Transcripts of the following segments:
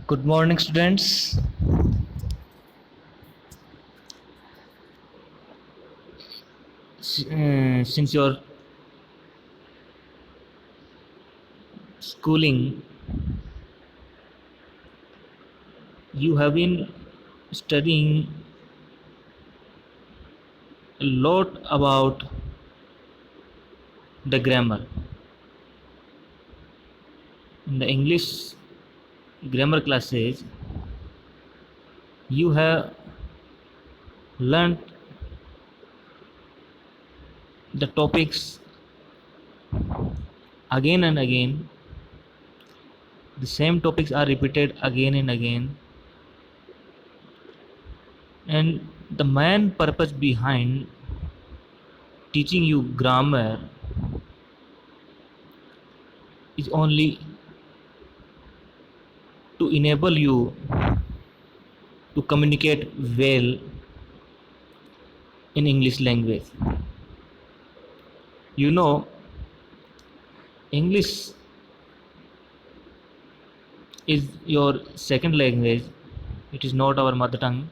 Good morning, students. Since your schooling, you have been studying a lot about the grammar. In the English grammar classes, you have learned the topics again and again. The same topics are repeated again and again. And the main purpose behind teaching you grammar is only to enable you to communicate well in English language. You know, English is your second language, it is not our mother tongue.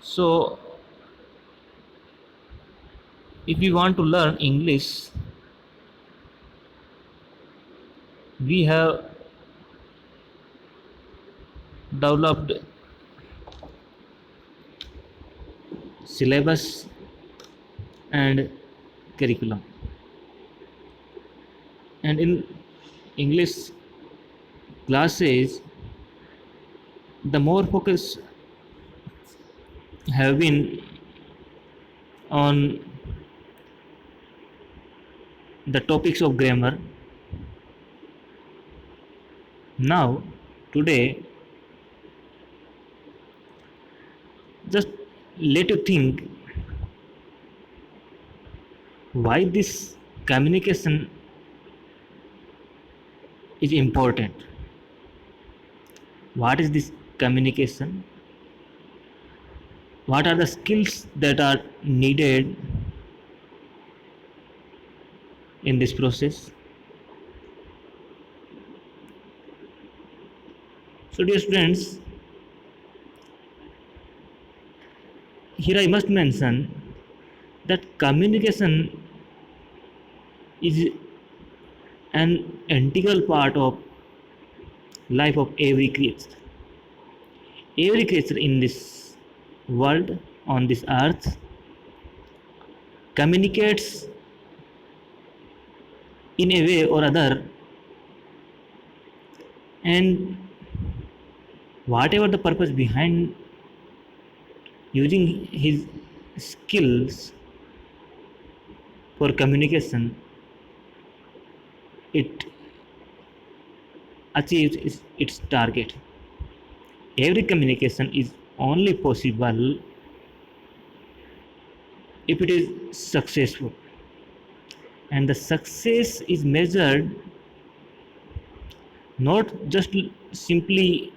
So, if we want to learn English, we have developed syllabus and curriculum. And in English classes, the more focus have been on the topics of grammar. Now, today, just let you think why this communication is important. What is this communication? What are the skills that are needed in this process? So, dear students, here I must mention that communication is an integral part of life of every creature. Every creature in this world, on this earth, communicates in a way or other, and whatever the purpose behind using his skills for communication, it achieves its target. Every communication is only possible if it is successful, and the success is measured not just simply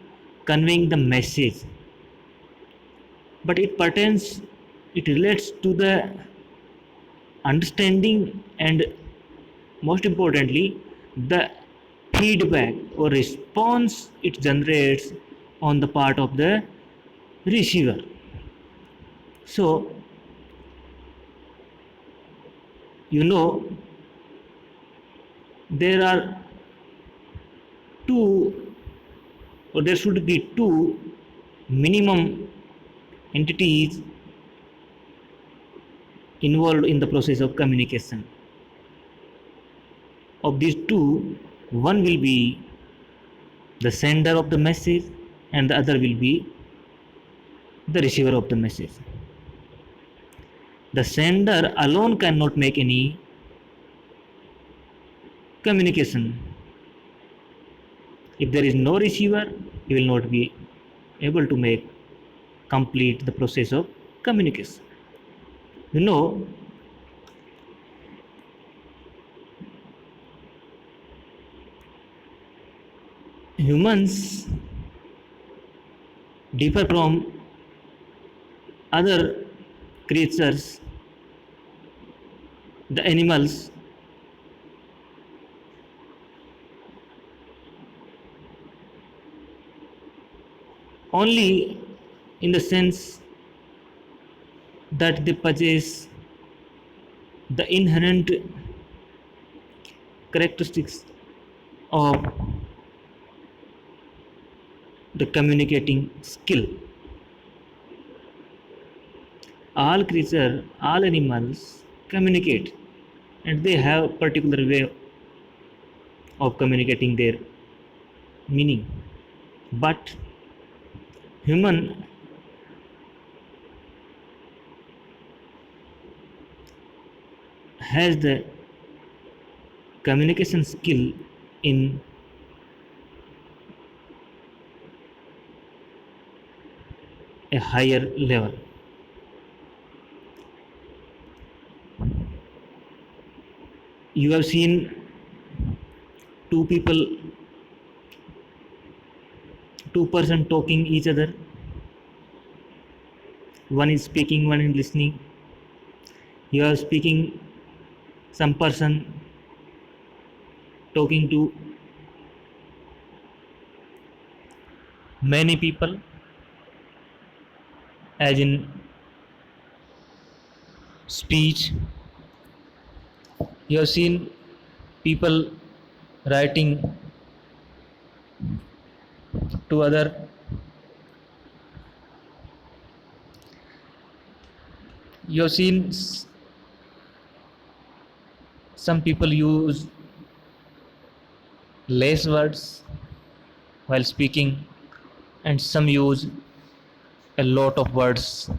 conveying the message, but it relates to the understanding and, most importantly, the feedback or response it generates on the part of the receiver. So, you know, there are two, or there should be two minimum entities involved in the process of communication. Of these two, one will be the sender of the message and the other will be the receiver of the message. The sender alone cannot make any communication. If there is no receiver, he will not be able to make complete the process of communication. You know, humans differ from other creatures, the animals, only in the sense that they possess the inherent characteristics of the communicating skill. All creatures, all animals communicate, and they have particular way of communicating their meaning. But human has the communication skill in a higher level. You have seen two people, two-person talking each other. One is speaking, one is listening. You are speaking, some person talking to many people, as in speech. You have seen people writing to other. You have seen some people use less words while speaking, and some use a lot of words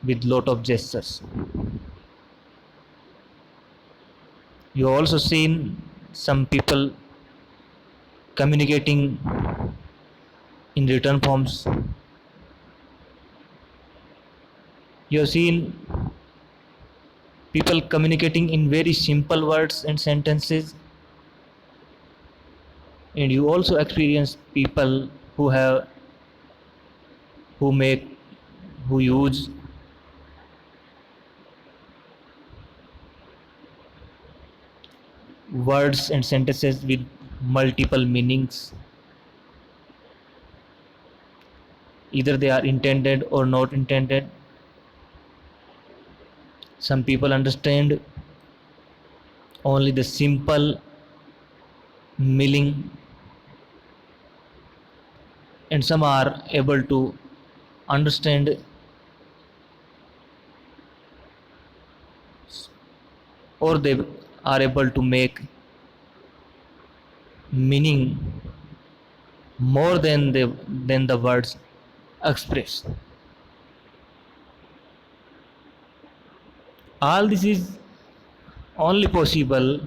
with lot of gestures. You also seen some people communicating in written forms. You have seen people communicating in very simple words and sentences, and you also experience people who have who make who use words and sentences with multiple meanings. Either they are intended or not intended. Some people understand only the simple meaning, and some are able to understand or they are able to make meaning more than the words express. All this is only possible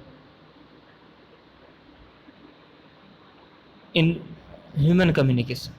in human communication.